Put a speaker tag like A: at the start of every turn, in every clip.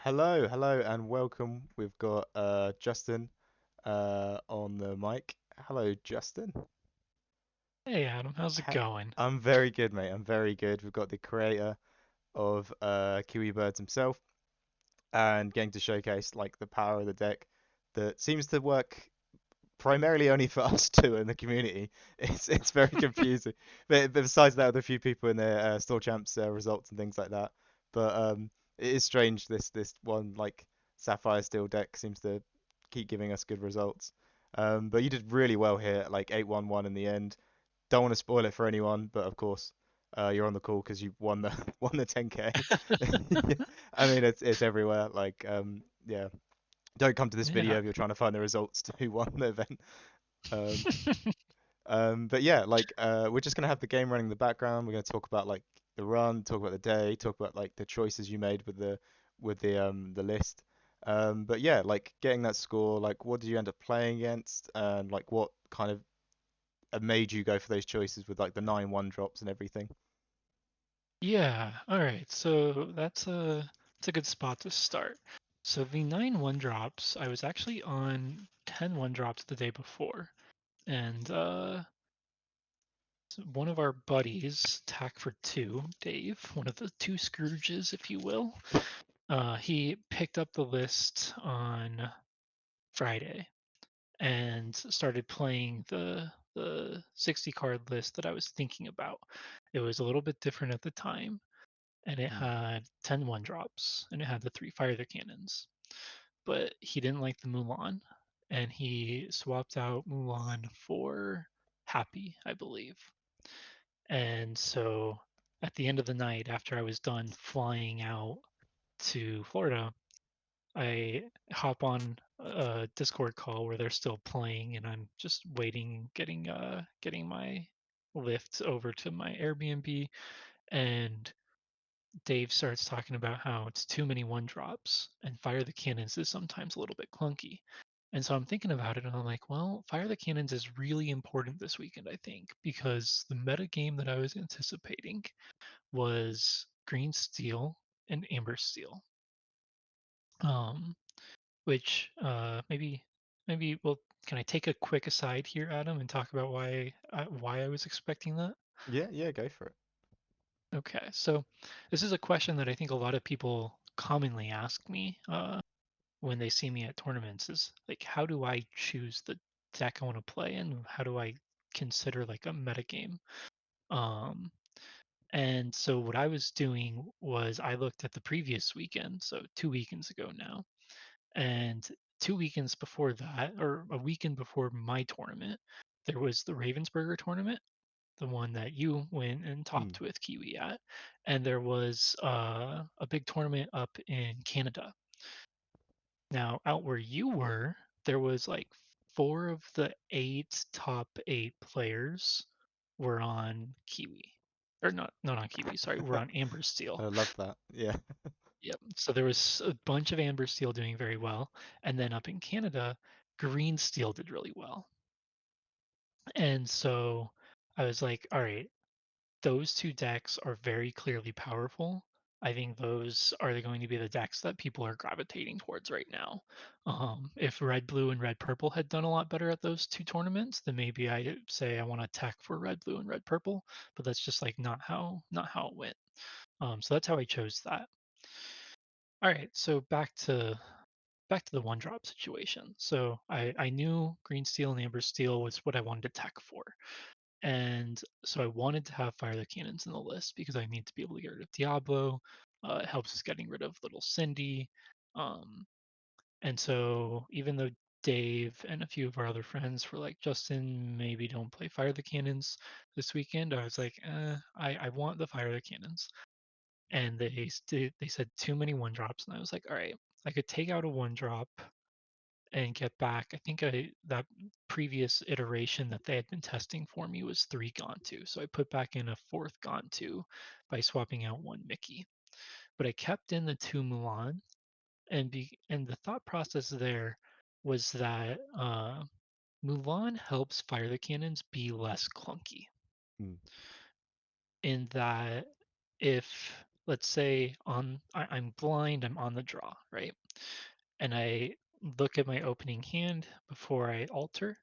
A: Hello, and welcome. We've got Justin on the mic. Hello, Justin.
B: Hey Adam, how's it
A: Ha
B: going?
A: I'm very good, mate. I'm very good. We've got the creator of Kiwi Birds himself, and getting to showcase like the power of the deck that seems to work primarily only for us two in the community. It's very confusing. But besides that, with a few people in their store champs results and things like that. But it is strange. This one like Sapphire Steel deck seems to keep giving us good results. But you did really well here, like 8-1-1 in the end. Don't want to spoil it for anyone, but of course, you're on the call because you won the won the 10K. I mean, it's everywhere. Like, yeah. Don't come to this
B: Yeah.
A: video if you're trying to find the results to who won the event. Um, but yeah, like we're just gonna have the game running in the background. We're gonna talk about like the run, talk about the day, talk about like the choices you made with the list. But yeah, like getting that score, like what did you end up playing against, and like what kind of made you go for those choices with like the 9-1 drops and everything.
B: Yeah. All right. So that's a good spot to start. So the 9-1 drops, I was actually on 10-1 drops the day before. And one of our buddies, Tack for Two, Dave, one of the two Scrooges, if you will, he picked up the list on Friday and started playing the 60 card list that I was thinking about. It was a little bit different at the time, and it
A: Hmm.
B: had 10 drops, and it had the three fire the cannons. But he didn't like the Mulan, and he swapped out Mulan for Happy, I believe. And so at the end of the night, after I was done flying out to Florida, I hop on a Discord call where they're still playing, and I'm just waiting, getting my lift over to my Airbnb, and Dave starts talking about how it's too many one drops, and Fire the Cannons is sometimes a little bit clunky. And so I'm thinking about it, and I'm like, well, Fire the Cannons is really important this weekend, I think, because the meta game that I was anticipating was Green Steel and Amber Steel. Um, which maybe well, can I take a quick aside here, Adam, and talk about why I was expecting that?
A: Yeah, go for it.
B: Okay, so this is a question that I think a lot of people commonly ask me when they see me at tournaments is like, how do I choose the deck I want to play and how do I consider like a metagame? Um, and so what I was doing was I looked at the previous weekend, so 2 weekends ago now, and 2 weekends before that, or a weekend before my tournament, there was the Ravensburger tournament, the one that you went and
A: Hmm.
B: topped with Kiwi at, and there was a big tournament up in Canada. Now, out where you were, there was like four of the eight top eight players were on Kiwi, or not on Kiwi. Sorry, were on Amber
A: I
B: Steel.
A: love that. Yeah.
B: Yep. So there was a bunch of Amber Steel doing very well, and then up in Canada, Green Steel did really well. And so I was like, all right, those two decks are very clearly powerful. I think those are going to be the decks that people are gravitating towards right now. If red, blue, and red, purple had done a lot better at those two tournaments, then maybe I say I want to tech for red, blue, and red, purple. But that's just like not how it went. So that's how I chose that. All right, so back to the one drop situation. So I knew green steel and amber steel was what I wanted to tech for. And so I wanted to have Fire the Cannons in the list because I need to be able to get rid of Diablo. It helps us getting rid of Little Cindy. Um, and so even though Dave and a few of our other friends were like, Justin, maybe don't play Fire the Cannons this weekend, I was like, I want the Fire the Cannons. And they said too many one drops, and I was like, all right, I could take out a one drop and get back. I think that previous iteration that they had been testing for me was three gone to. So I put back in a fourth gone to by swapping out one Mickey. But I kept in the two Mulan, and the thought process there was that Mulan helps fire the cannons be less clunky.
A: Hmm.
B: In that if let's say I'm blind, I'm on the draw, right? And I look at my opening hand before I alter,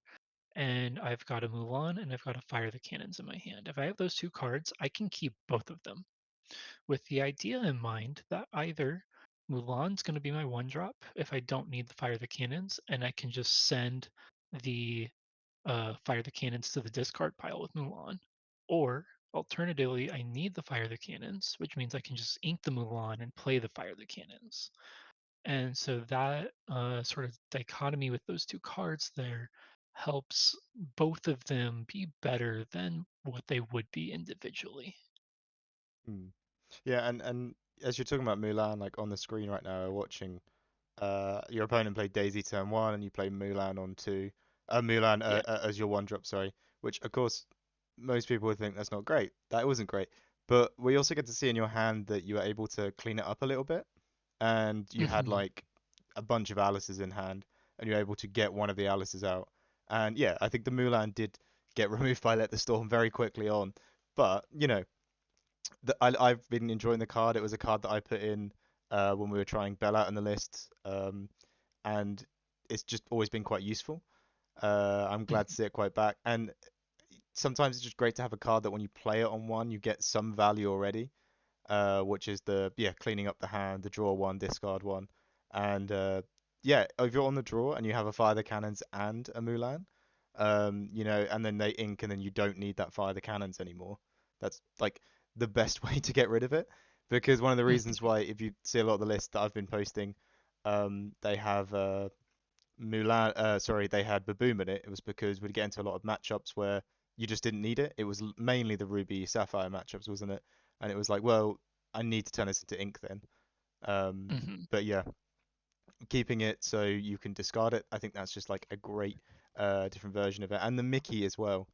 B: and I've got to move on and I've got to fire the cannons in my hand. If I have those two cards, I can keep both of them with the idea in mind that either Mulan's going to be my one drop if I don't need to fire the cannons, and I can just send the fire the cannons to the discard pile with Mulan, or alternatively, I need the fire the cannons, which means I can just ink the Mulan and play the fire the cannons. And so that sort of dichotomy with those two cards there helps both of them be better than what they would be individually.
A: Hmm. Yeah, and as you're talking about Mulan, like on the screen right now, we're watching your opponent played Daisy turn one, and you play Mulan on two. Mulan
B: Yeah.
A: as your one drop, sorry. Which of course most people would think that's not great. That wasn't great, but we also get to see in your hand that you were able to clean it up a little bit, and you had
B: Hmm.
A: like a bunch of Alices in hand, and you're able to get one of the Alices out. And yeah, I think the Mulan did get removed by Let the Storm very quickly on, but I've been enjoying the card. It was a card that I put in when we were trying Bell out in the list, and it's just always been quite useful. I'm glad to see it quite back, and sometimes it's just great to have a card that when you play it on one, you get some value already, which is the cleaning up the hand, the draw one, discard one, and yeah, if you're on the draw and you have a fire the cannons and a Mulan, and then they ink and then you don't need that fire the cannons anymore. That's like the best way to get rid of it, because one of the reasons
B: Hmm.
A: why if you see a lot of the lists that I've been posting, they have Mulan, sorry, they had Baboom in it. It was because we'd get into a lot of matchups where you just didn't need it. It was mainly the Ruby Sapphire matchups, wasn't it? And it was like, well, I need to turn this into ink then.
B: Hmm.
A: But yeah, keeping it so you can discard it, I think that's just like a great different version of it. And the Mickey as well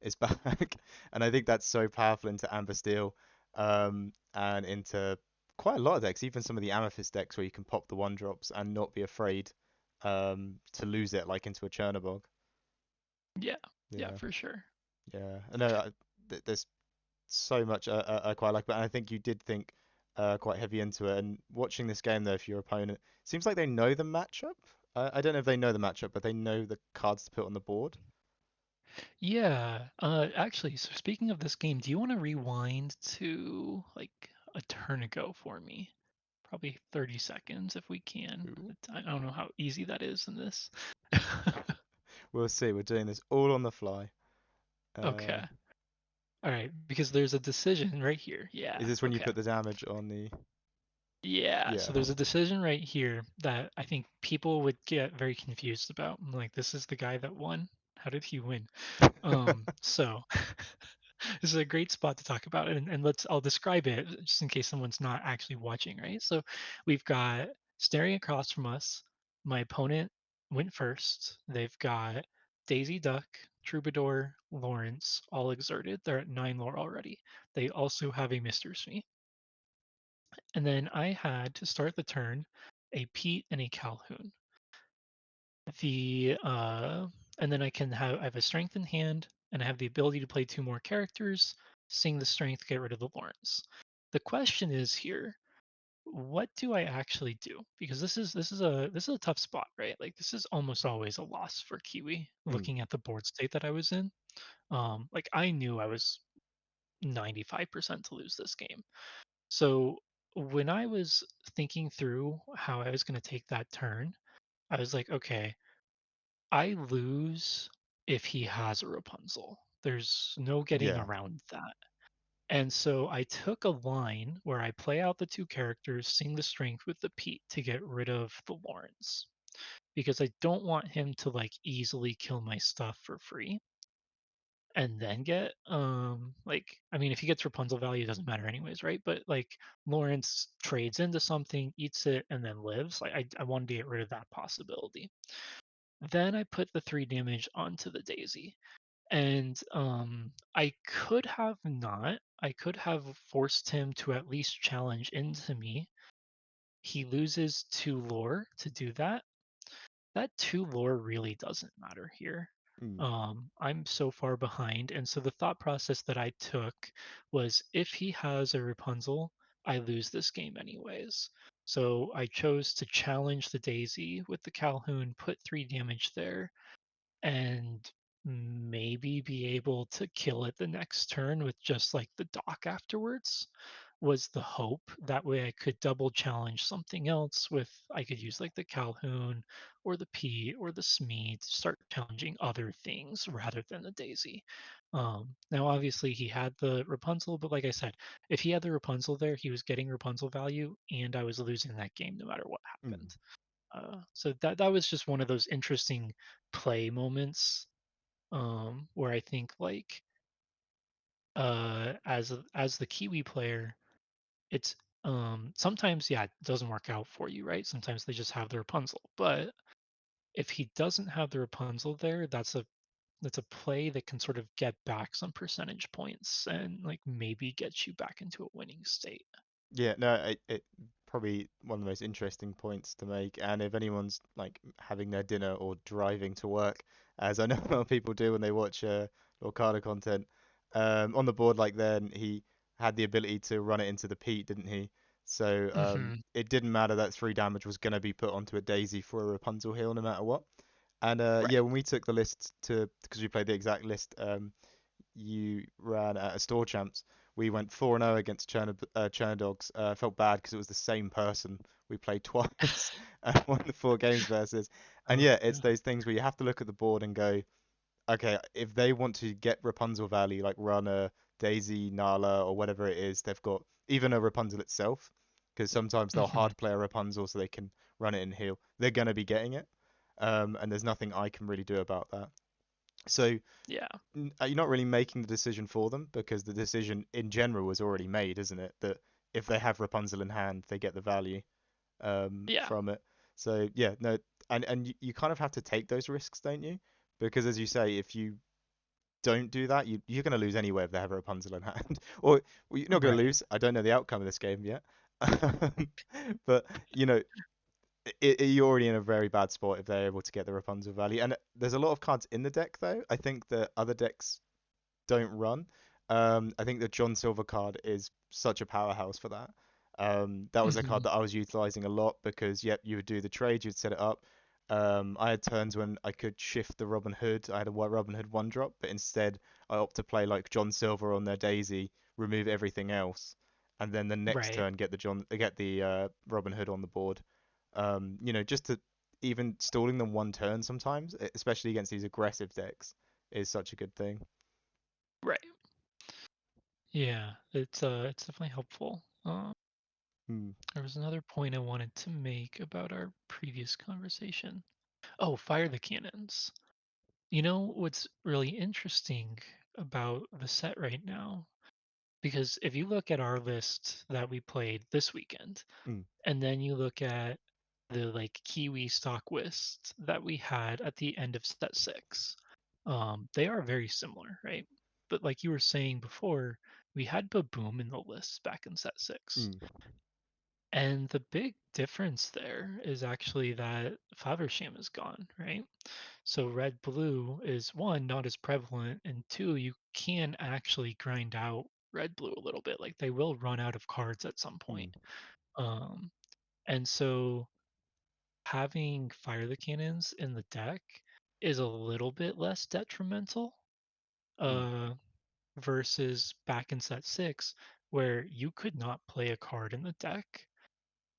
A: is back, and I think that's so powerful into Amber Steel, and into quite a lot of decks, even some of the Amethyst decks where you can pop the one drops and not be afraid to lose it, like into a Chernobog.
B: Yeah. Yeah,
A: Yeah,
B: for sure.
A: yeah. I know there's so much I quite like, but I think you did think quite heavy into it. And watching this game though, for your opponent, seems like they know the matchup. I don't know if they know the matchup, but they know the cards to put on the board.
B: Yeah. Actually, so speaking of this game, do you want to rewind to like a turn ago for me? Probably 30 seconds if we can.
A: Ooh.
B: I don't know how easy that is in this.
A: We'll see. We're doing this all on the fly.
B: Okay.
A: Uh,
B: All right, because there's a decision right here.
A: is
B: Yeah.
A: this when you
B: Okay.
A: put the damage on the?
B: Yeah.
A: Yeah.
B: So there's a decision right here that I think people would get very confused about. I'm like, this is the guy that won. How did he win? So this is a great spot to talk about, and I'll describe it just in case someone's not actually watching, right? So we've got staring across from us, my opponent went first. They've got Daisy Duck, Troubadour, Lawrence, all exerted. They're at 9 lore already. They also have a Mr. Smee. And then I had to start the turn a Pete and a Calhoun. The and then I have a strength in hand, and I have the ability to play two more characters, sing the strength, get rid of the Lawrence. The question is here, what do I actually do? Because this is a tough spot, right? Like this is almost always a loss for Kiwi,
A: Mm,
B: looking at the board state that I was in. Like I knew I was 95% to lose this game. So when I was thinking through how I was going to take that turn, I was like, okay, I lose if he has a Rapunzel. There's no getting
A: yeah.
B: around that. And so I took a line where I play out the two characters, sing the strength with the Pete to get rid of the Lawrence. Because I don't want him to like easily kill my stuff for free and then get like I mean if he gets Rapunzel value it doesn't matter anyways, right? But like Lawrence trades into something, eats it, and then lives. Like I wanted to get rid of that possibility. Then I put the 3 damage onto the Daisy. And I could have not. I could have forced him to at least challenge into me. He loses 2 lore to do that. That 2 lore really doesn't matter here.
A: Mm,
B: I'm so far behind, and so the thought process that I took was if he has a Rapunzel, I lose this game anyways. So I chose to challenge the Daisy with the Calhoun, put 3 damage there, and maybe be able to kill it the next turn with just like the dock afterwards was the hope. That way I could double challenge something else with I could use like the Calhoun or the P or the Smee to start challenging other things rather than the Daisy. Now obviously he had the Rapunzel, but like I said, if he had the Rapunzel there, he was getting Rapunzel value and I was losing that game no matter what
A: Mm.
B: happened. So that was just one of those interesting play moments where I think like as the Kiwi player, it's sometimes yeah it doesn't work out for you, right? Sometimes they just have the Rapunzel, but if he doesn't have the Rapunzel there, that's a play that can sort of get back some percentage points and like maybe get you back into a winning state.
A: Yeah, no, it probably one of the most interesting points to make. And if anyone's like having their dinner or driving to work, as I know a lot of people do when they watch Lorcana content, on the board like then he had the ability to run it into the peat, didn't he? So
B: Hmm.
A: it didn't matter that 3 damage was gonna be put onto a Daisy for a Rapunzel heal no matter what. And yeah,
B: Right.
A: when we took the list to because we played the exact list, you ran at a store champs. We went 4-0 against Chernodogs. Felt bad because it was the same person we played twice and won the 4 games versus. And
B: Oh
A: yeah, it's
B: yeah.
A: those things where you have to look at the board and go, okay, if they want to get Rapunzel value, like run a Daisy, Nala, or whatever it is, they've got even a Rapunzel itself, because sometimes they'll
B: Hmm.
A: hard play a Rapunzel so they can run it in heal. They're gonna be getting it, and there's nothing I can really do about that. So
B: Yeah.
A: you're not really making the decision for them because the decision in general was already made, isn't it? That if they have Rapunzel in hand, they get the value
B: Yeah.
A: from it. So yeah, no, and you kind of have to take those risks, don't you? Because as you say, if you don't do that, you're going to lose anyway if they have a Rapunzel in hand. Or well, you're not going to
B: Right.
A: lose. I don't know the outcome of this game yet. But you know, you're already in a very bad spot if they're able to get the Rapunzel value. And there's a lot of cards in the deck though. I think that other decks don't run. I think the John Silver card is such a powerhouse for that. That was a card
B: Hmm.
A: that I was utilizing a lot because, yep, you would do the trade, you'd set it up. I had turns when I could shift the Robin Hood. I had a white Robin Hood 1-drop, but instead I opt to play like John Silver on their Daisy, remove everything else, and then the next
B: Right.
A: turn get the Robin Hood on the board. Just to even stalling them one turn sometimes, especially against these aggressive decks, is such a good thing.
B: Right. Yeah. It's definitely helpful.
A: Hmm.
B: There was another point I wanted to make about our previous conversation. Oh, fire the cannons. You know what's really interesting about the set right now? Because if you look at our list that we played this weekend,
A: Mm,
B: and then you look at the like Kiwi stock list that we had at the end of set six, they are very similar, right? But like you were saying before, we had Baboom in the list back in set six.
A: mm,
B: And the big difference there is actually that Faversham is gone, right? So red blue is one, not as prevalent, and two, you can actually grind out red blue a little bit. Like they will run out of cards at some point.
A: mm,
B: Um, and so having fire the cannons in the deck is a little bit less detrimental
A: mm.
B: uh, versus back in set six, where you could not play a card in the deck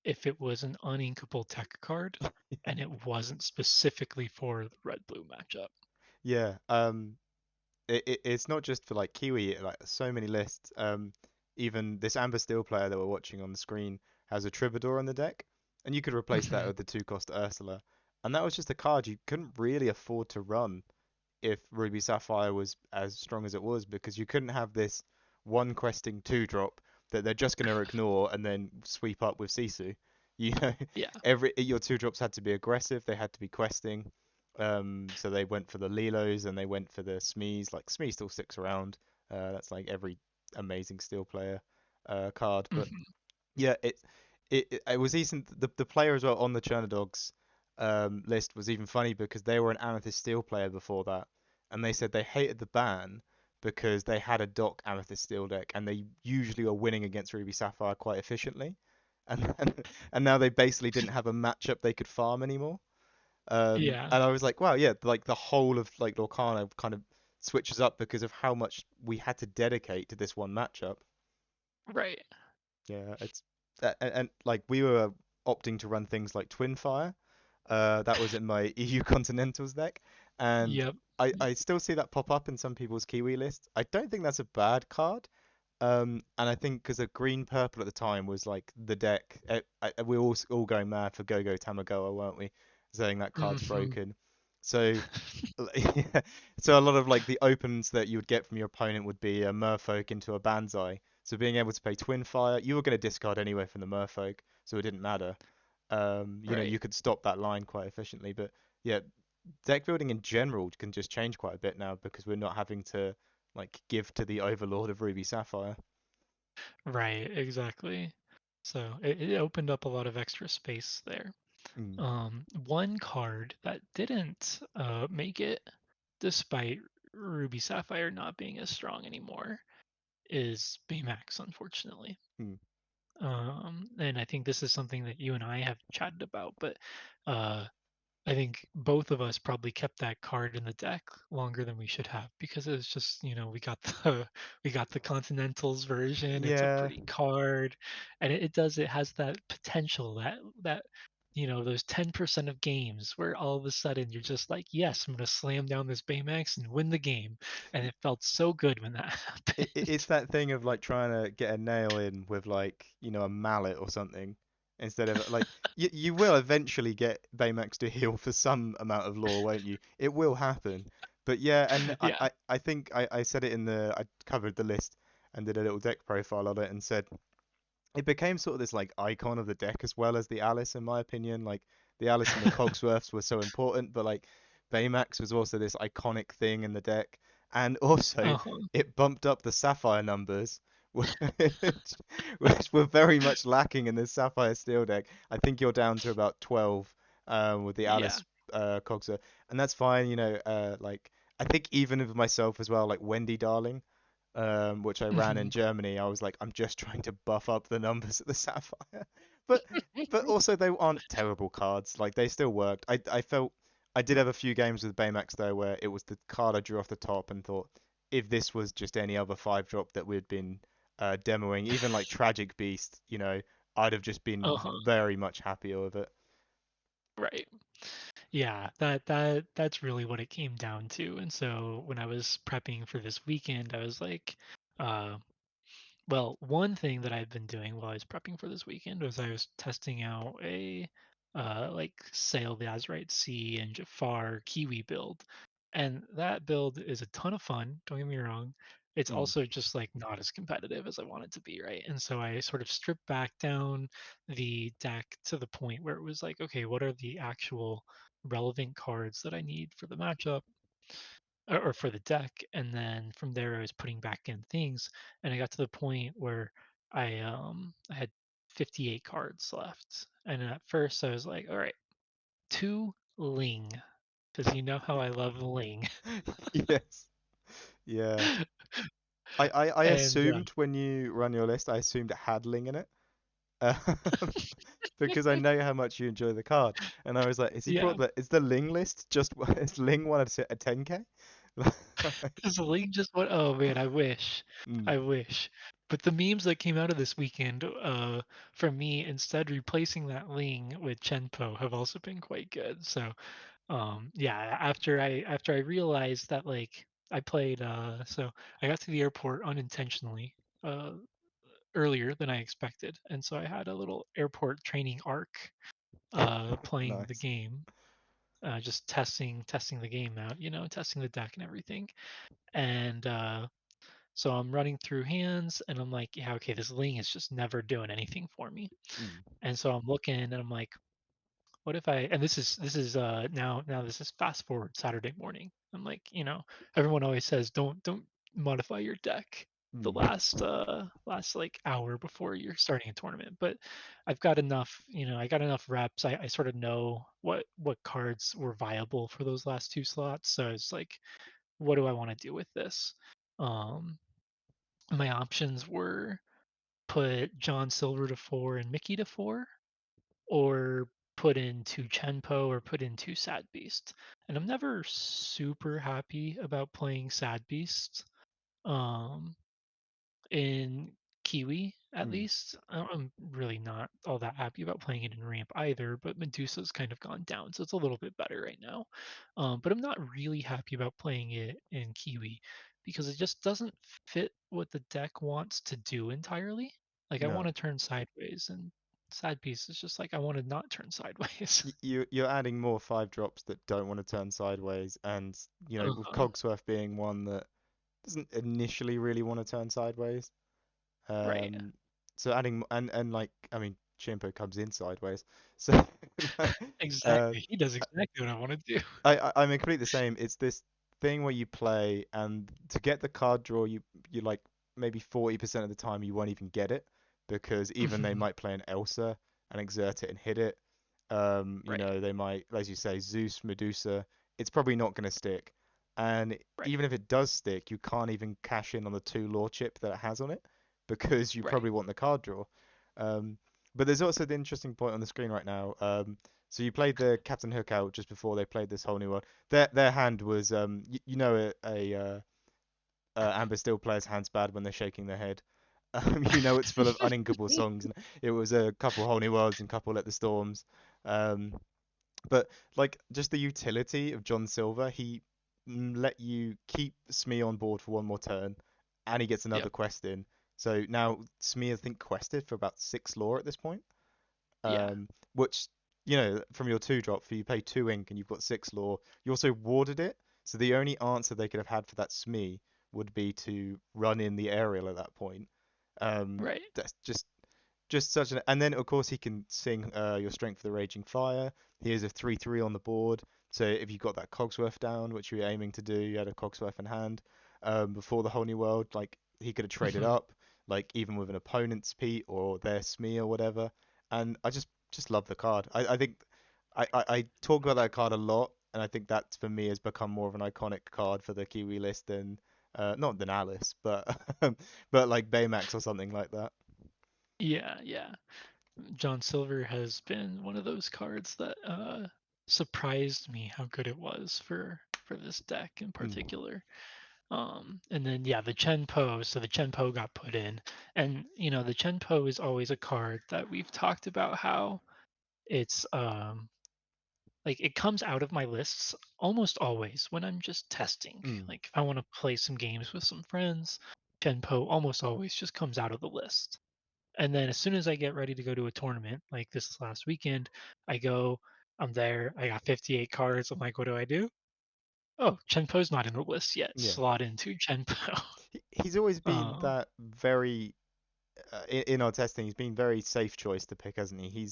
B: if it was an uninkable tech card and it wasn't specifically for the red blue matchup.
A: Yeah. It's not just for like Kiwi, like so many lists. Even this Amber Steel player that we're watching on the screen has a Troubadour on the deck, and you could replace that
B: Hmm.
A: with the 2-cost Ursula, and that was just a card you couldn't really afford to run if Ruby Sapphire was as strong as it was because you couldn't have this one questing 2-drop that they're just going to ignore and then sweep up with Sisu. You know,
B: Yeah.
A: every your 2-drops had to be aggressive, they had to be questing. So they went for the Lilos and they went for the Smees. Like Smee still sticks around. That's like every amazing steel player card. But
B: Hmm.
A: yeah, it was decent. The player as well on the Chernodogs list was even funny because they were an Amethyst Steel player before that, and they said they hated the ban because they had a dock Amethyst Steel deck, and they usually are winning against Ruby Sapphire quite efficiently. And then, and now they basically didn't have a matchup they could farm anymore.
B: Yeah.
A: And I was like, wow, yeah, like the whole of like Lorcana kind of switches up because of how much we had to dedicate to this one matchup.
B: Right.
A: Yeah, it's and like we were opting to run things like Twin Fire. That was in my EU Continentals deck, and
B: Yep.
A: I still see that pop up in some people's Kiwi list. I don't think that's a bad card. And I think because a green purple at the time was like the deck, we were all going mad for Go Go Tamagoa, weren't we? Saying that card's
B: Hmm.
A: broken. So yeah, so a lot of like the opens that you would get from your opponent would be a Merfolk into a Banzai. So being able to play Twin Fire, you were going to discard anyway from the Merfolk, so it didn't matter.
B: Right.
A: You could stop that line quite efficiently. But yeah, deck building in general can just change quite a bit now because we're not having to like give to the Overlord of Ruby Sapphire.
B: Right. Exactly. So it opened up a lot of extra space there.
A: Mm,
B: One card that didn't make it, despite Ruby Sapphire not being as strong anymore, is Baymax, unfortunately.
A: mm,
B: And I think this is something that you and I have chatted about, but uh, I think both of us probably kept that card in the deck longer than we should have because it was just, we got the we got the Continentals version. It's a
A: yeah,
B: pretty card, and it has that potential that those 10% of games where all of a sudden you're just like, yes, I'm gonna slam down this Baymax and win the game, and it felt so good when that
A: it's
B: happened.
A: that thing of like trying to get a nail in with like a mallet or something instead of like you will eventually get Baymax to heal for some amount of lore, won't you? It will happen. But yeah, and I,
B: Yeah.
A: I, I think I said it I covered the list and did a little deck profile on it and said it became sort of this like icon of the deck as well as the Alice, in my opinion. Like the Alice and the Cogsworths were so important, but like Baymax was also this iconic thing in the deck, and also
B: Uh-huh.
A: it bumped up the Sapphire numbers, which were very much lacking in this Sapphire Steel deck. I think you're down to about 12 with the
B: Yeah.
A: Alice Cogsworth, and that's fine. Like I think even with myself as well, like Wendy Darling which I ran in
B: Mhm.
A: Germany, I was like, I'm just trying to buff up the numbers at the Sapphire. But also they aren't terrible cards. Like they still worked. I felt I did have a few games with Baymax though where it was the card I drew off the top and thought if this was just any other 5 drop that we'd been demoing, even like Tragic Beast, I'd have just been
B: Uh-huh.
A: very much happier with it.
B: Right. Yeah, that's really what it came down to. And so when I was prepping for this weekend, I was like, uh, well, one thing that I've been doing while I was prepping for this weekend was I was testing out a like Sail the Azurite Sea and Jafar Kiwi build. And that build is a ton of fun, don't get me wrong. It's
A: Mm.
B: also just like not as competitive as I want it to be, right? And so I sort of stripped back down the deck to the point where it was like, okay, what are the actual relevant cards that I need for the matchup? Or for the deck, and then from there I was putting back in things, and I got to the point where I had 58 cards left, and at first I was like, all right, two Ling, because you know how I love Ling.
A: Yes. Yeah. I
B: And
A: assumed when you run your list, I assumed it had Ling in it. Um, because I know how much you enjoy the card. And I was like, is he
B: yeah,
A: brought is the Ling list just is Ling one a 10k?
B: because Ling just went, oh man,
A: Mm,
B: I wish. But the memes that came out of this weekend, from me instead replacing that Ling with Chien-Po have also been quite good. So yeah, after I realized that, like, I played so I got to the airport unintentionally uh earlier than I expected, and so I had a little airport training arc playing the
A: nice.
B: game, just testing the game out, testing the deck and everything. And so I'm running through hands and I'm like, yeah, okay, this Ling is just never doing anything for me.
A: Mm,
B: And so I'm looking and I'm like, what if I, and this is now this is fast forward Saturday morning. I'm like, everyone always says don't modify your deck the
A: mm.
B: last like hour before you're starting a tournament. But I got enough reps. I sort of know what cards were viable for those last two slots. So it's like, what do I want to do with this? Um, my options were put John Silver to 4 and Mickey to 4, or put into Chien-Po or put into Sad Beast. And I'm never super happy about playing Sad Beast. Um, in Kiwi, at
A: Mm.
B: least. I'm really not all that happy about playing it in ramp either, but Medusa's kind of gone down, so it's a little bit better right now. But I'm not really happy about playing it in Kiwi because it just doesn't fit what the deck wants to do entirely. Like I want
A: No.
B: to turn sideways, and side piece is just like I want to not turn sideways.
A: You're adding more 5 drops that don't want to turn sideways, and with
B: Uh-huh.
A: Cogsworth being one that doesn't initially really want to turn sideways.
B: Right.
A: Um, so adding and like I mean, Chien-Po comes in sideways, so like, uh,
B: Exactly. He does exactly what I want to do.
A: I'm completely the same. It's this thing where you play, and to get the card draw, you like maybe 40% of the time you won't even get it because even they might play an Elsa and exert it and hit it.
B: Right.
A: They might, as you say, Zeus, Medusa. It's probably not going to stick, and
B: Right.
A: even if it does stick, you can't even cash in on the 2 lore chip that it has on it because you
B: Right.
A: probably want the card draw. Um, but there's also the interesting point on the screen right now. So you played the Captain Hook out just before they played this whole new world. Their hand was Amber Steel player's hand's bad when they're shaking their head. It's full of uninkable songs, and it was a couple whole new worlds and couple at the storms. Um, but like just the utility of John Silver, he let you keep Smee on board for one more turn, and he gets another
B: Yep.
A: quest in. So now Smee I think quested for about 6 lore at this point,
B: Yeah.
A: which from your 2 drop for you pay 2 ink and you've got 6 lore. You also warded it, so the only answer they could have had for that Smee would be to run in the aerial at that point.
B: Right.
A: That's just such an, and then of course he can sing your Strength of the Raging Fire. He is a 3/3 on the board, so if you got that Cogsworth down, which you were aiming to do, you had a Cogsworth in hand before the whole new world, like he could have traded
B: Mhm.
A: up, like even with an opponent's Pete or their Smee or whatever. And I just love the card. I think I talk about that card a lot, and I think that for me has become more of an iconic card for the Kiwi list than not than Alice, but but like Baymax or something like that.
B: Yeah, yeah. John Silver has been one of those cards that surprised me how good it was for this deck in
A: Mm,
B: particular. And then yeah, the Chien-Po. So the Chien-Po got put in, and the Chien-Po is always a card that we've talked about how it's like it comes out of my lists almost always when I'm just testing.
A: mm,
B: Like if I want to play some games with some friends, Chien-Po almost always just comes out of the list. And then as soon as I get ready to go to a tournament, like this last weekend, I go, I'm there, I got 58 cards. I'm like, what do I do? Oh, Chien-Po's not in the list yet.
A: yeah.
B: Slot into Chien-Po.
A: He's always been
B: Um,
A: that very in our testing. He's been very safe choice to pick, hasn't he?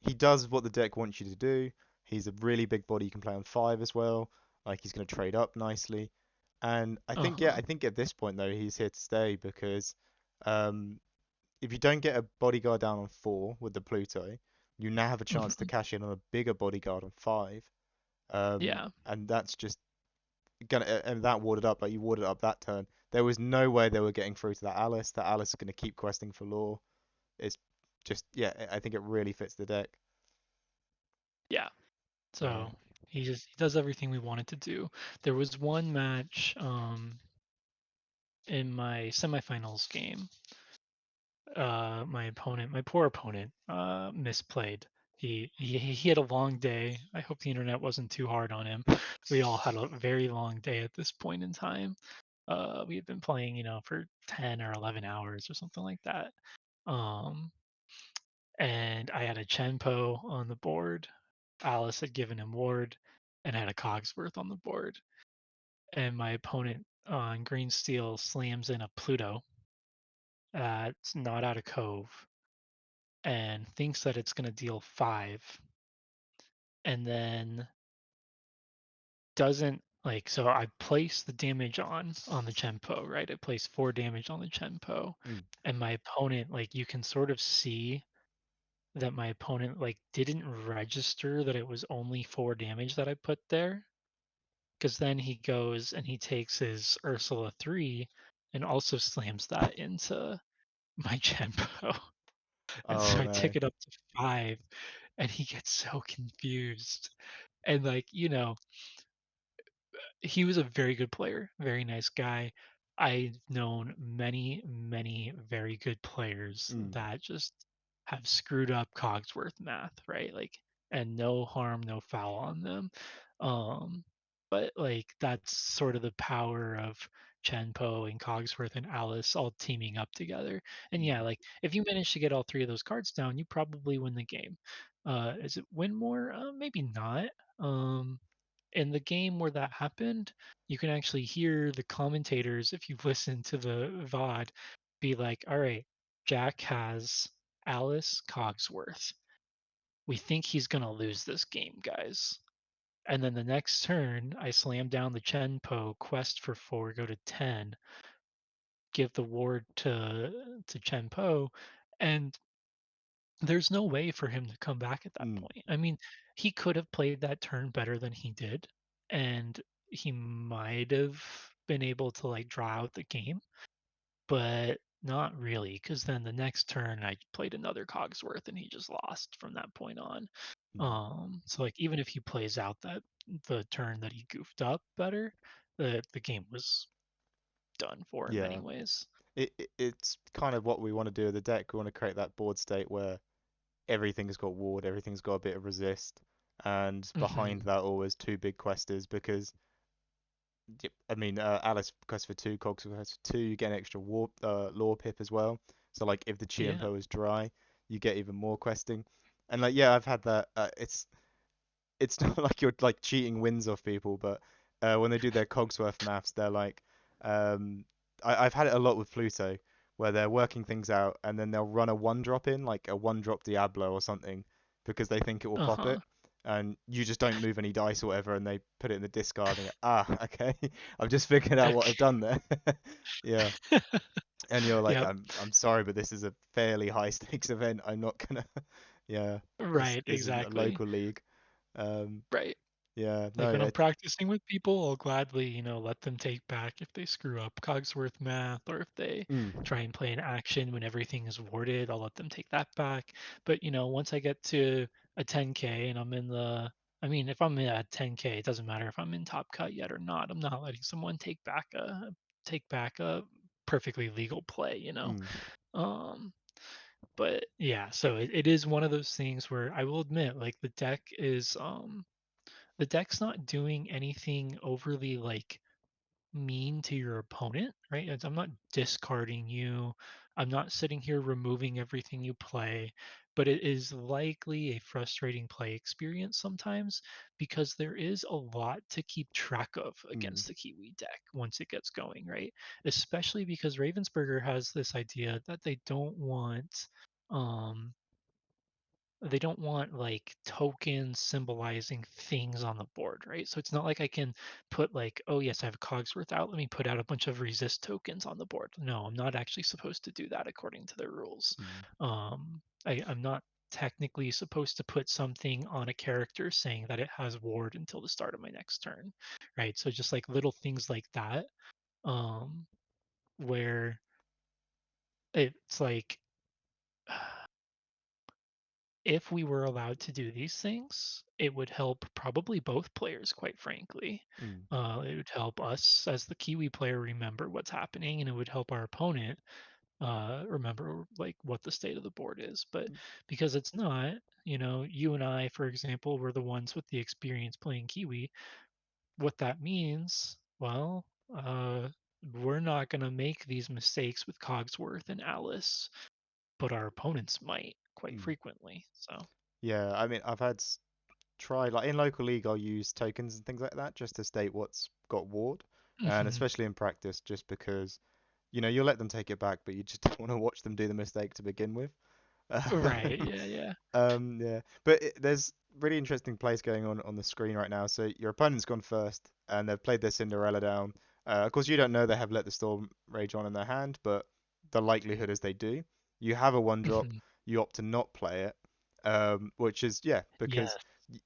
A: He does what the deck wants you to do. He's a really big body you can play on 5 as well. Like he's going to trade up nicely. And I think yeah,
B: uh-huh.
A: I think at this point though he's here to stay because um, if you don't get a bodyguard down on 4 with the Pluto, you now have a chance to
B: Mhm.
A: cash in on a bigger bodyguard on 5.
B: Yeah.
A: And that's just gonna and that warded up like you warded up that turn. There was no way they were getting through to that Alice. That Alice is gonna keep questing for lore. It's just yeah, I think it really fits the deck.
B: Yeah. So
A: Um,
B: he does everything we wanted to do. There was one match in my semifinals game. My poor opponent, misplayed. He had a long day. I hope the internet wasn't too hard on him. We all had a very long day at this point in time. We had been playing, for 10 or 11 hours or something like that. Um, and I had a Chien-Po on the board. Alice had given him ward, and I had a Cogsworth on the board. And my opponent on green steel slams in a Pluto. It's not out of Cove and thinks that it's going to deal 5, and then doesn't like, so I place the damage on the Chien-Po, right? I place 4 damage on the Chien-Po,
A: mm,
B: and my opponent, like, you can sort of see that my opponent, like, didn't register that it was only 4 damage that I put there, because then he goes and he takes his Ursula 3 and also slams that into my Chien-Po. And
A: Oh
B: so I
A: no.
B: tick it up to 5, and he gets so confused. And, like, he was a very good player, very nice guy. I've known many, many very good players
A: Mm.
B: that just have screwed up Cogsworth math, right? Like, and no harm, no foul on them. Um, but like that's sort of the power of Chien-Po and Cogsworth and Alice all teaming up together. And yeah,
A: Mm.
B: like if you manage to get all three of those cards down, you probably win the game. Is it win more? Maybe not. Um, in the game where that happened, you can actually hear the commentators, if you listen to the VOD, be like, all right, Jack has Alice Cogsworth. We think he's going to lose this game, guys. And then the next turn, I slam down the Chien-Po, quest for 4, go to 10, give the ward to Chien-Po, and there's no way for him to come back at that
A: Mm.
B: point. I mean, he could have played that turn better than he did, and he might have been able to like draw out the game, but not really, because then the next turn I played another Cogsworth and he just lost from that point on.
A: Mm.
B: So like even if he plays out that the turn that he goofed up better, the game was done for in many
A: Yeah.
B: ways.
A: It's kind of what we want to do with the deck. We want to create that board state where everything's got ward, everything's got a bit of resist, and behind
B: Hmm.
A: that always two big questers because I mean Alice quest for two, Cogs quest for two, you get an extra lore pip as well. So like if the
B: Yeah.
A: Chien-Po is dry, you get even more questing. And like yeah, I've had that. It's not like you're like cheating wins off people, but when they do their Cogsworth maths, they're like, um, I've had it a lot with Pluto, where they're working things out and then they'll run a one drop in, like a one drop Diablo or something, because they think it will pop
B: Uh-huh.
A: it, and you just don't move any dice or whatever, and they put it in the discard and go, ah, okay, I've just figured out what I've done there. Yeah, and you're like,
B: Yep.
A: I'm sorry, but this is a fairly high stakes event. I'm not gonna, yeah,
B: Right,
A: this isn't a
B: exactly.
A: local league. Um,
B: Right.
A: yeah,
B: Like
A: no,
B: when I'm practicing with people, I'll gladly, let them take back if they screw up Cogsworth math or if they
A: mm,
B: try and play an action when everything is warded, I'll let them take that back. But, once I get to a 10K and I mean, if I'm at 10K, it doesn't matter if I'm in top cut yet or not. I'm not letting someone take back a perfectly legal play.
A: mm,
B: Um, but yeah, so it is one of those things where I will admit, like the deck's not doing anything overly like mean to your opponent, right? I'm not discarding you. I'm not sitting here removing everything you play, but it is likely a frustrating play experience sometimes because there is a lot to keep track of
A: mm,
B: against the Kiwi deck once it gets going, right? Especially because Ravensburger has this idea that um they don't want like tokens symbolizing things on the board, right? So it's not like I can put like, oh yes, I have Cogsworth out. Let me put out a bunch of resist tokens on the board. No, I'm not actually supposed to do that according to their rules.
A: mm,
B: I'm not technically supposed to put something on a character saying that it has ward until the start of my next turn, right? So just like little things like that, um, where it's like if we were allowed to do these things, it would help probably both players, quite frankly.
A: mm,
B: It would help us as the Kiwi player remember what's happening, and it would help our opponent remember like what the state of the board is. But
A: mm,
B: because it's not, you and I, for example, were the ones with the experience playing Kiwi. What that means, well, we're not going to make these mistakes with Cogsworth and Alice, but our opponents might quite
A: mm.
B: frequently. So.
A: Yeah, I mean, I've had try like in local league, I'll use tokens and things like that just to state what's got ward, and
B: Mhm.
A: especially in practice, just because you'll let them take it back, but you just don't want to watch them do the mistake to begin with.
B: Right, yeah, yeah.
A: Yeah, but there's really interesting plays going on the screen right now. So your opponent's gone first, and they've played their Cinderella down. Of course, you don't know they have let the Storm Rage on in their hand, but the likelihood is they do. You have a one drop,
B: Mhm.
A: you opt to not play it, which is yeah, because
B: Yes.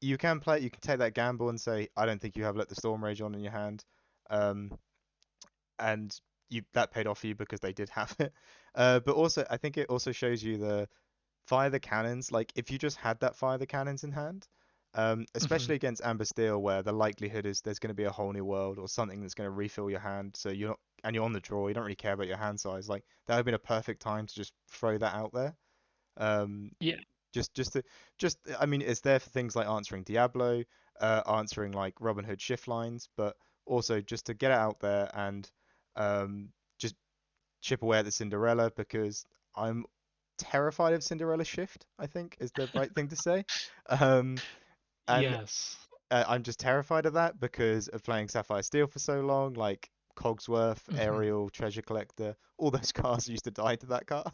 A: You can play. You can take that gamble and say, I don't think you have let the Storm Rage on in your hand, um, and you that paid off for you because they did have it. But also, I think it also shows you the fire the cannons. Like if you just had that fire the cannons in hand,
B: Hmm.
A: especially against Amber Steel, where the likelihood is there's going to be a whole new world or something that's going to refill your hand, so you're not and you're on the draw. You don't really care about your hand size. Like that would have been a perfect time to just throw that out there. Um,
B: Yeah.
A: just to I mean it's there for things like answering Diablo, answering like Robin Hood shift lines, but also just to get it out there and just chip away at the Cinderella because I'm terrified of Cinderella shift, I think is the right thing to say. Um, and
B: Yes.
A: I'm just terrified of that because of playing Sapphire Steel for so long, like Cogsworth,
B: Hmm.
A: Ariel, Treasure Collector, all those cards used to die to that card.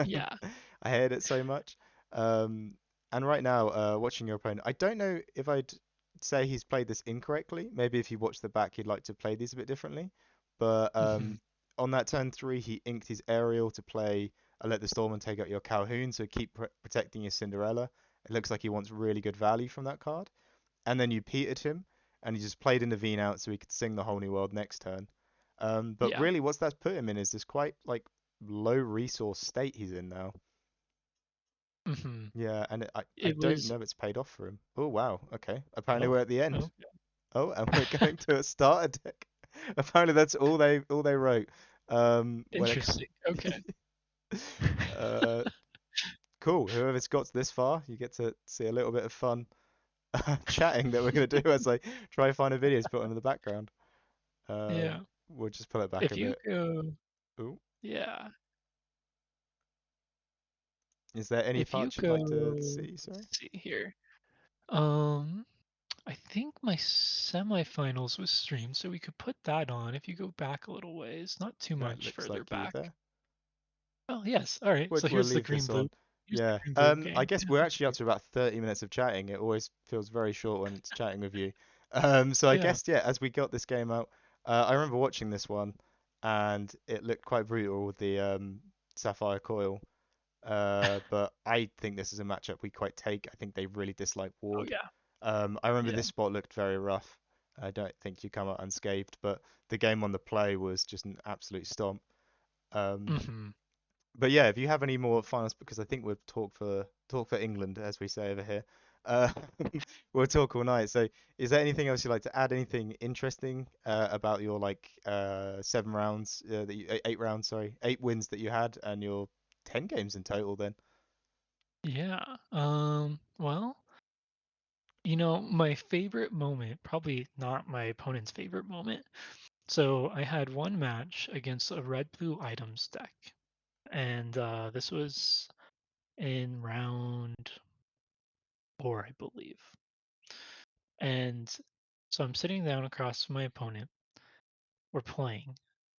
B: Yeah.
A: I hate it so much. Um, and right now, watching your opponent, I don't know if I'd say he's played this incorrectly. Maybe if you watch the back, he'd like to play these a bit differently. But
B: Hmm.
A: on that turn three, he inked his Ariel to play Let the Storm and take out your Calhoun, so keep protecting your Cinderella. It looks like he wants really good value from that card. And then you petered him, and he just played in the Veen out so he could sing the whole new world next turn. But
B: Yeah.
A: really, what's that's put him in is this quite like low resource state he's in now.
B: Hmm.
A: Yeah, and I
B: It
A: don't
B: was.
A: know if it's paid off for him. Oh wow, okay. Apparently
B: Oh.
A: we're at the end.
B: Oh.
A: Oh, and we're going to a starter deck. Apparently that's all they wrote. When it
B: Interesting. Okay.
A: uh cool. Whoever's got this far, you get to see a little bit of fun chatting that we're gonna do as I try to find a video to put on in the background.
B: Yeah.
A: We'll just pull it back a
B: If you
A: bit.
B: go,
A: Ooh,
B: yeah.
A: is there any
B: If you
A: parts you'd
B: go,
A: like to see? Sorry.
B: let's see here. Um, I think my semifinals was streamed, so we could put that on if you go back a little ways, not too
A: That
B: much
A: looks
B: further
A: like you
B: back.
A: there.
B: Oh, yes. All right. So
A: We'll
B: here's the
A: leave this
B: green blue.
A: on.
B: Here's the
A: Yeah.
B: green blue
A: I
B: game.
A: guess
B: Yeah,
A: we're
B: let's
A: actually up
B: see.
A: to about 30 minutes of chatting. It always feels very short when it's chatting with you. So I
B: Yeah.
A: guess yeah, as we got this game out, I remember watching this one, and it looked quite brutal with the Sapphire Coil. But I think this is a matchup we quite take. I think they really dislike
B: Oh,
A: Ward.
B: yeah.
A: I remember
B: Yeah.
A: this spot looked very rough. I don't think you come out unscathed, but the game on the play was just an absolute stomp. Um,
B: Hmm.
A: but yeah, if you have any more finals, because I think we'll talk for England, as we say over here. Uh, we'll talk all night. So, is there anything else you'd like to add? Anything interesting about your like 7 rounds 8 rounds, sorry, 8 wins that you had, and your 10 games in total? Then.
B: Yeah. Well, my favorite moment, probably not my opponent's favorite moment. So I had one match against a red blue items deck, and this was in round 4, I believe. And so I'm sitting down across from my opponent. We're playing.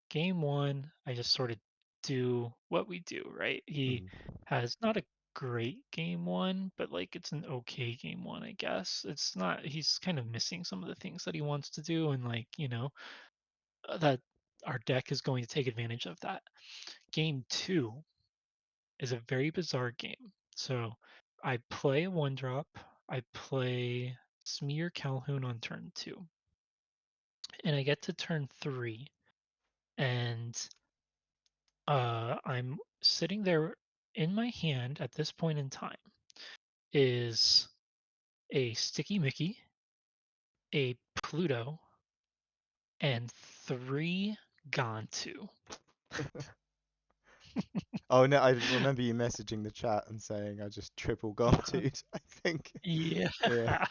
B: Game 1, I just sort of do what we do, right? He
A: Mm,
B: has not a great game 1, but like it's an okay game 1, I guess. It's not he's kind of missing some of the things that he wants to do, and like, that our deck is going to take advantage of that. Game 2 is a very bizarre game. So I play a 1 drop, I play Smear Calhoun on turn 2, and I get to turn 3, and I'm sitting there. In my hand at this point in time is a Sticky Mickey, a Pluto, and 3 Gantu.
A: oh no, I remember you messaging the chat and saying I just triple gone to. I think.
B: Yeah.
A: Yeah.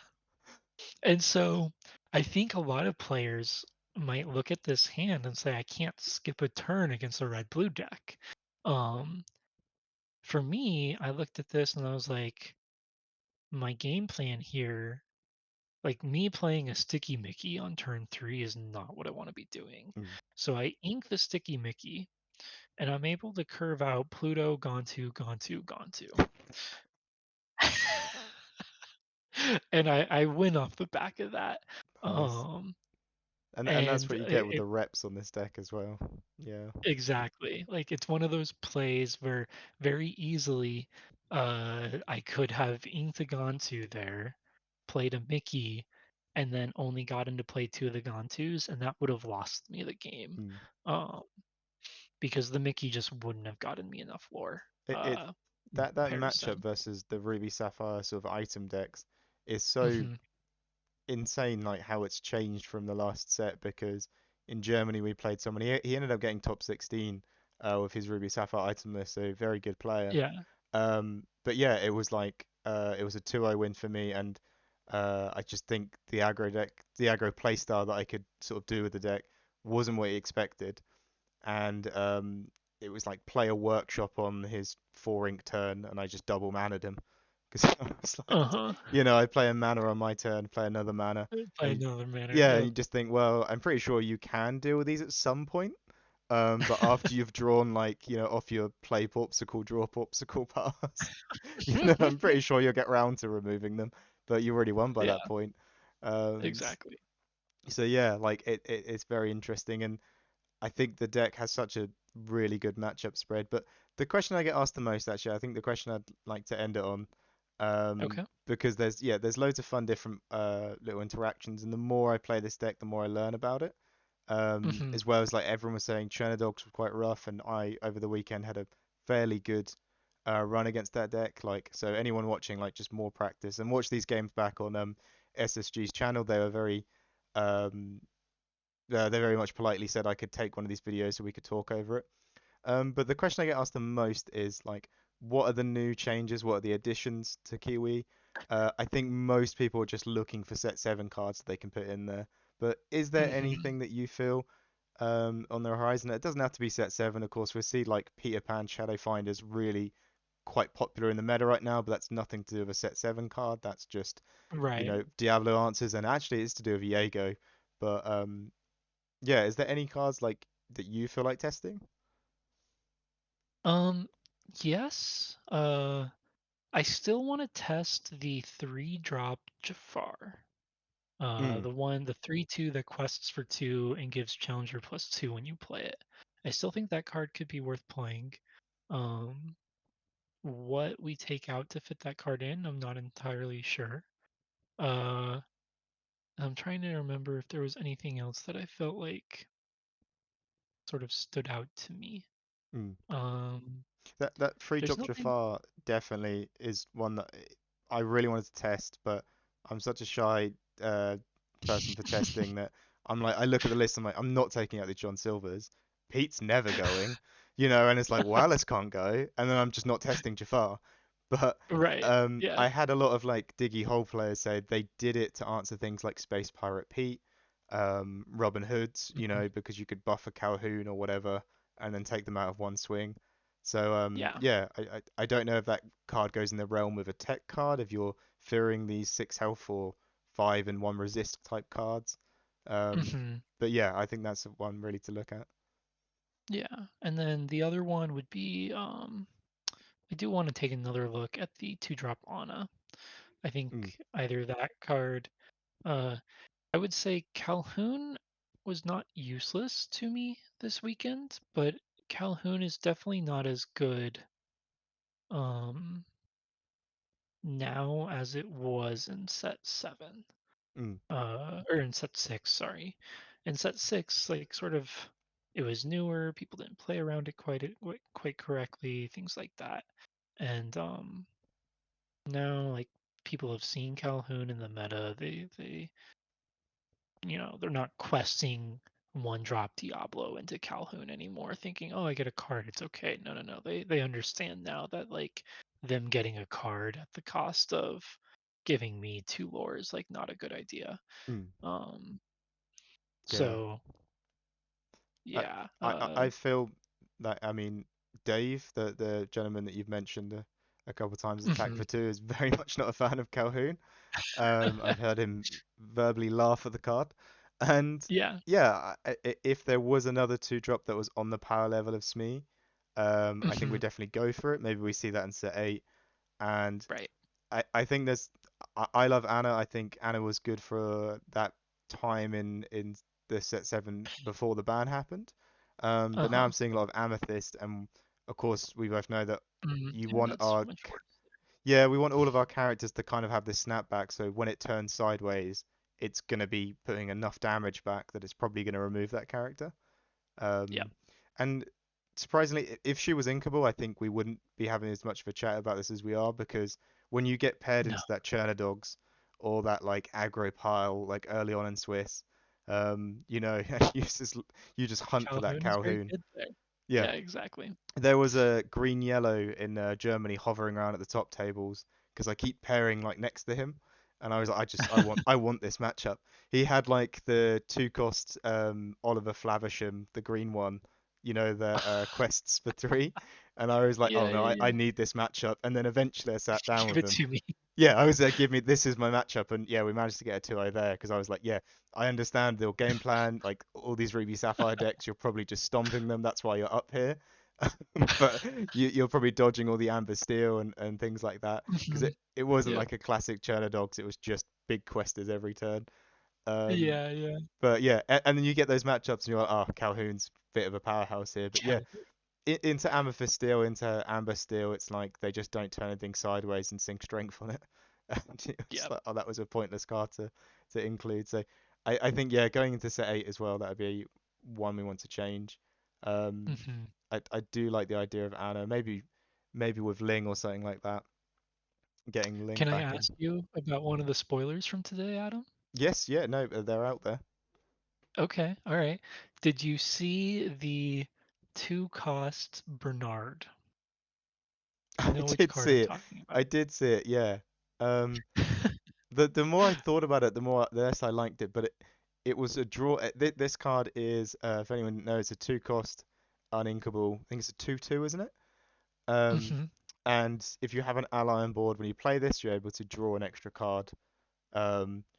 B: And so I think a lot of players might look at this hand and say, I can't skip a turn against a red blue deck. Um, for me, I looked at this and I was like, my game plan here, like me playing a Sticky Mickey on turn 3 is not what I want to be doing.
A: Mm,
B: So I ink the Sticky Mickey and I'm able to curve out Pluto, Gontu, Gontu, Gontu. And I win off the back of that.
A: nice.
B: Um,
A: And that's
B: and
A: what you get with the reps on this deck as well. Yeah.
B: Exactly. Like it's one of those plays where very easily I could have inked a Gontu there. played a Mickey and then only gotten to play two of the Gontus, and that would have lost me the game.
A: Mm.
B: Um, because the Mickey just wouldn't have gotten me enough lore
A: It
B: in
A: that matchup
B: comparison.
A: versus the Ruby Sapphire sort of item decks is so
B: Hmm.
A: insane, like how it's changed from the last set. Because in Germany we played someone, he ended up getting top 16 with his Ruby Sapphire item list, so very good player.
B: Yeah.
A: But yeah, it was like it was a 2-0 win for me, and I just think the aggro playstyle that I could sort of do with the deck wasn't what he expected, and it was like play a workshop on his 4 ink turn, and I just double manned him because I was like,
B: Uh-huh.
A: I play a mana on my turn, play another mana,
B: By
A: and
B: another manner.
A: yeah, and
B: Yep.
A: you just think, well, I'm pretty sure you can deal with these at some point. But after you've drawn like, off your play popsicle, draw popsicle pass, I'm pretty sure you'll get round to removing them, but you already won by
B: Yeah,
A: that point. Um,
B: exactly.
A: so yeah, like it's very interesting, and I think the deck has such a really good matchup spread. But the question I get asked the most, actually, I think the question I'd like to end it on,
B: Okay.
A: because there's loads of fun different little interactions, and the more I play this deck, the more I learn about it.
B: Hmm.
A: As well as like everyone was saying, Chien-Po were quite rough, and I over the weekend had a fairly good run against that deck. Like, so anyone watching, like, just more practice and watch these games back on SSG's channel. They were very um, they very much politely said I could take one of these videos so we could talk over it. But the question I get asked the most is like, what are the new changes? What are the additions to Kiwi? I think most people are just looking for set 7 cards that they can put in there. But is there
B: Hmm.
A: anything that you feel on the horizon? It doesn't have to be set 7, of course. We see like Peter Pan Shadow Finders really quite popular in the meta right now, but that's nothing to do with a set 7 card. That's just,
B: Right.
A: Diablo answers, and actually it's to do with Viego. But yeah, is there any cards like that you feel like testing?
B: Um, yes. I still want to test the 3-drop Jafar.
A: Mm,
B: The 3/2 that quests for 2 and gives Challenger +2 when you play it. I still think that card could be worth playing. Um, what we take out to fit that card in, I'm not entirely sure. Uh, I'm trying to remember if there was anything else that I felt like sort of stood out to me.
A: mm.
B: Um,
A: That free
B: there's
A: drop
B: nothing.
A: Jafar definitely is one that I really wanted to test, but I'm such a shy uh, person for testing that I'm like, I look at the list, I'm like, I'm not taking out the John Silvers. Pete's never going, and it's like, well, Alice can't go, and then I'm just not testing Jafar. But
B: Right. Yeah.
A: I had a lot of like Diggy Hole players say they did it to answer things like Space Pirate Pete, Robin Hoods,
B: Mhm.
A: because you could buff a Calhoun or whatever, and then take them out of one swing. So
B: Yeah.
A: yeah, I don't know if that card goes in the realm of a tech card if you're fearing these 6 health or 5 and 1 resist type cards. Um,
B: Hmm.
A: but yeah, I think that's one really to look at.
B: Yeah. And then the other one would be I do want to take another look at the 2-drop Ana. I think
A: Mm,
B: either that card uh I would say Calhoun was not useless to me this weekend, but Calhoun is definitely not as good um now as it was in set 7.
A: mm,
B: Or in set 6, sorry. In set 6, like, sort of, it was newer, people didn't play around it quite correctly, things like that. And now, like, people have seen Calhoun in the meta. They're not questing 1-drop Diablo into Calhoun anymore, thinking, "Oh, I get a card, it's okay." No, no, no. They understand now that, like, them getting a card at the cost of giving me 2 lore is, like, not a good idea.
A: mm.
B: Um,
A: Yeah.
B: so
A: I,
B: yeah.
A: I feel that, I mean, Dave, the gentleman that you've mentioned a couple of times, Attack
B: Mhm.
A: for Two, is very much not a fan of Calhoun. I've heard him verbally laugh at the card, and
B: Yeah.
A: yeah, if there was another 2 drop that was on the power level of Smee, I think we
B: Mhm.
A: definitely go for it. Maybe we see that in set 8, and
B: Right.
A: I think I love Anna. I think Anna was good for that time in the set 7 before the ban happened. But now
B: Uh-huh.
A: I'm seeing a lot of Amethyst, and of course we both know that you
B: Yeah,
A: want
B: that's
A: our
B: much worse.
A: Yeah, we want all of our characters to kind of have this snapback, so when it turns sideways, it's gonna be putting enough damage back that it's probably gonna remove that character.
B: Yeah.
A: Um, and surprisingly, if she was inkable, I think we wouldn't be having as much of a chat about this as we are because when you get paired
B: No.
A: into that Dogs or that like aggro pile like early on in Swiss, you know, you just hunt for that
B: Calhoun is very
A: Calhoun.
B: good there.
A: Yeah,
B: Yeah, exactly.
A: there was a green yellow in Germany hovering around at the top tables because I keep pairing like next to him, and I was like, I want this matchup. He had like the two cost Oliver Flaversham, the green one, you know, the quests for three, and I was like, oh
B: Yeah,
A: no,
B: yeah,
A: I
B: yeah.
A: need this matchup, and then eventually I sat down
B: Give
A: with
B: it
A: him.
B: to me.
A: Yeah, I was there, give me, this is my matchup, and yeah, we managed to get a 2-0 there because I was like, yeah, I understand the game plan, like all these Ruby Sapphire decks, you're probably just stomping them, that's why you're up here. But you're probably dodging all the Amber Steel and things like that because
B: Mhm.
A: it wasn't
B: Yep.
A: like a classic Churner Dogs, it was just big questers every turn. Um,
B: Yeah, yeah.
A: but yeah, and then you get those matchups and you're like, oh, Calhoun's a bit of a powerhouse here, but yeah,
B: Cal
A: into Amethyst Steel, into Amber Steel, it's like they just don't turn anything sideways and sink strength on it. And it was
B: Yep.
A: like, oh, that was a pointless card to include. So I think yeah, going into set 8 as well, that'd be one we want to change. Um,
B: Mhm.
A: I do like the idea of Anna, maybe with Ling or something like that, getting Ling
B: Can I
A: back in.
B: ask you about one of the spoilers from today, Adam?
A: Yes, yeah, no, they're out there.
B: Okay, all right. Did you see the two cost Bernard? Do you
A: I
B: know which
A: did
B: card I'm
A: see it.
B: talking
A: I
B: about?
A: did see it. Yeah. Um, the more I thought about it, the less I liked it. But it was a draw. This card is, if anyone knows, a two cost uninkable. I think it's a 2/2, isn't it? Um,
B: Hmm.
A: and if you have an ally on board when you play this, you're able to draw an extra card.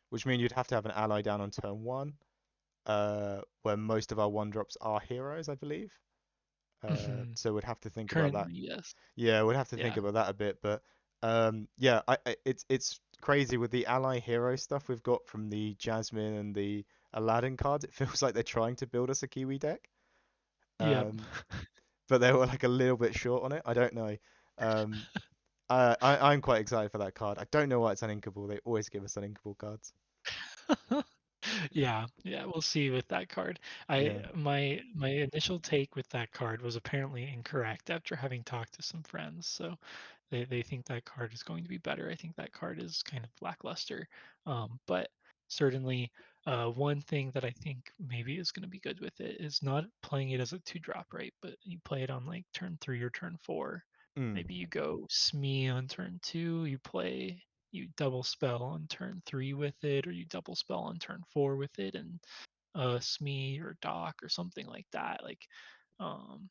A: Which means you'd have to have an ally down on turn one. Where most of our one drops are heroes, I believe.
B: Hmm.
A: So we'd have to think about that.
B: Currently, yes.
A: Yeah, we'd have to think
B: Yeah.
A: about that a bit, but yeah, it's crazy with the ally hero stuff we've got from the Jasmine and the Aladdin cards. It feels like they're trying to build us a Kiwi deck,
B: Yep.
A: um, but they were like a little bit short on it. I don't know. Um, I'm quite excited for that card. I don't know why it's uninkable. They always give us uninkable cards.
B: Yeah, yeah, we'll see with that card.
A: Yeah.
B: My initial take with that card was apparently incorrect after having talked to some friends. So they think that card is going to be better. I think that card is kind of lackluster. But certainly, one thing that I think maybe is going to be good with it is not playing it as a two drop, right? But you play it on like turn three or turn four.
A: Mm,
B: Maybe you go Smee on turn two, you double spell on turn three with it, or you double spell on turn four with it, and Smee or Doc or something like that. Like um,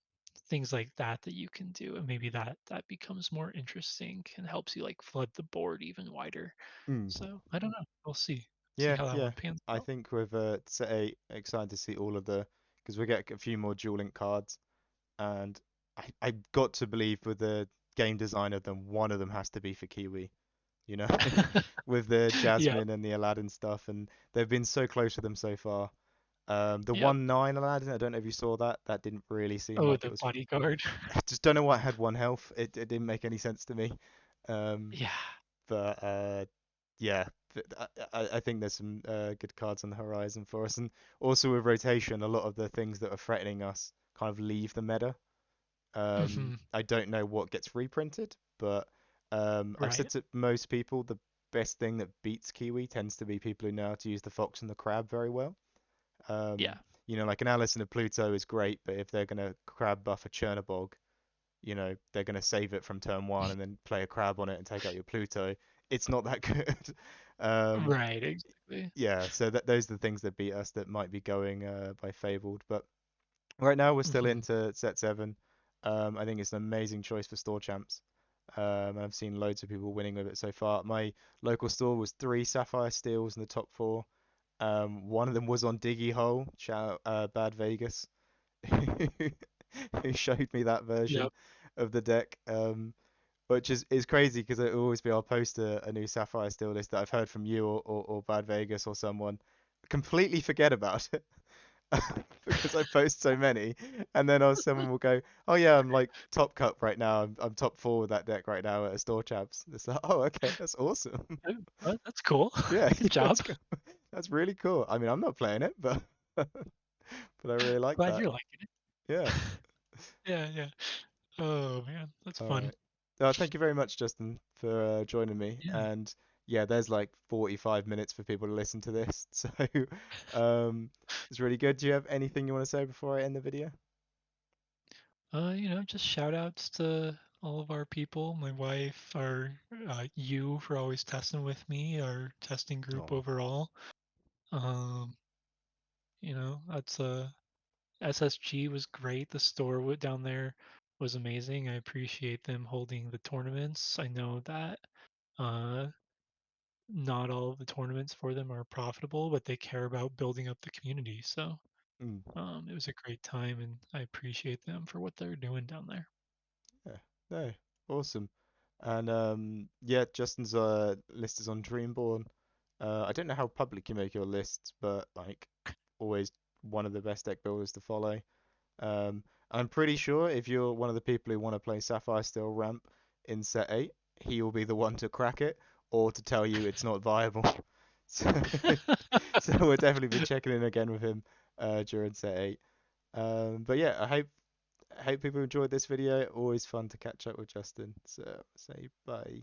B: things like that that you can do, and maybe that becomes more interesting and helps you like flood the board even wider.
A: mm.
B: So I don't know. We'll see
A: Yeah,
B: how that
A: yeah.
B: one pans
A: I
B: out.
A: think with set 8, excited to see all of the because we get a few more dual link cards. And I got to believe with the game design of them, one of them has to be for Kiwi, you know, with the
B: Yeah.
A: Jasmine and the Aladdin stuff, and they've been so close to them so far. The
B: Yep.
A: 1/9 Aladdin, I don't know if you saw that. That didn't really seem
B: Oh,
A: like it
B: the
A: was.
B: bodyguard.
A: I just don't know why it had one health. It didn't make any sense to me. Um,
B: Yeah.
A: but yeah, I think there's some good cards on the horizon for us, and also with rotation, a lot of the things that are threatening us kind of leave the meta.
B: Hmm.
A: I don't know what gets reprinted, but I've said
B: Right.
A: to most people the best thing that beats Kiwi tends to be people who know how to use the fox and the crab very well.
B: Yeah.
A: Um, like an Alice and a Pluto is great, but if they're gonna crab buff a Chernobog, they're gonna save it from turn one and then play a crab on it and take out your Pluto. It's not that good. um,
B: Right. Exactly.
A: yeah, so those are the things that beat us that might be going by Fabled, but right now, we're still
B: Hmm.
A: into set 7. I think it's an amazing choice for store champs. And I've seen loads of people winning with it so far. My local store was 3 Sapphire Steels in the top 4. One of them was on Diggy Hole. Shout out Bad Vegas, who showed me that version
B: Yep.
A: of the deck. Which is crazy because it will always be I'll post a new Sapphire Steel list that I've heard from you or Bad Vegas or someone. Completely forget about it. because I post so many, and then someone will go, "Oh yeah, I'm like top cup right now. I'm top four with that deck right now at a store chaps." It's like, "Oh okay, that's awesome."
B: Oh, that's cool.
A: Yeah,
B: Good
A: that's
B: job.
A: cool. That's really cool. I mean, I'm not playing it, but but I really like
B: Glad
A: that.
B: you're liking it.
A: Yeah.
B: Yeah, yeah. Oh man, that's
A: All
B: fun.
A: right. Thank you very much, Justin, for joining me.
B: Yeah.
A: And yeah, there's like 45 minutes for people to listen to this, so it's really good. Do you have anything you want to say before I end the video?
B: Just shout outs to all of our people, my wife, our you for always testing with me, our testing group
A: Oh.
B: overall. Um, that's SSG was great. The store down there was amazing. I appreciate them holding the tournaments. I know that uh not all of the tournaments for them are profitable, but they care about building up the community. So
A: Mm.
B: it was a great time, and I appreciate them for what they're doing down there.
A: Yeah, no, awesome. And yeah, Justin's list is on Dreamborn. I don't know how public you make your lists, but like always one of the best deck builders to follow. I'm pretty sure if you're one of the people who want to play Sapphire Steel Ramp in set 8, he will be the one to crack it or to tell you it's not viable. So, so we'll definitely be checking in again with him during set 8. But yeah, I hope people enjoyed this video. Always fun to catch up with Justin. So say bye.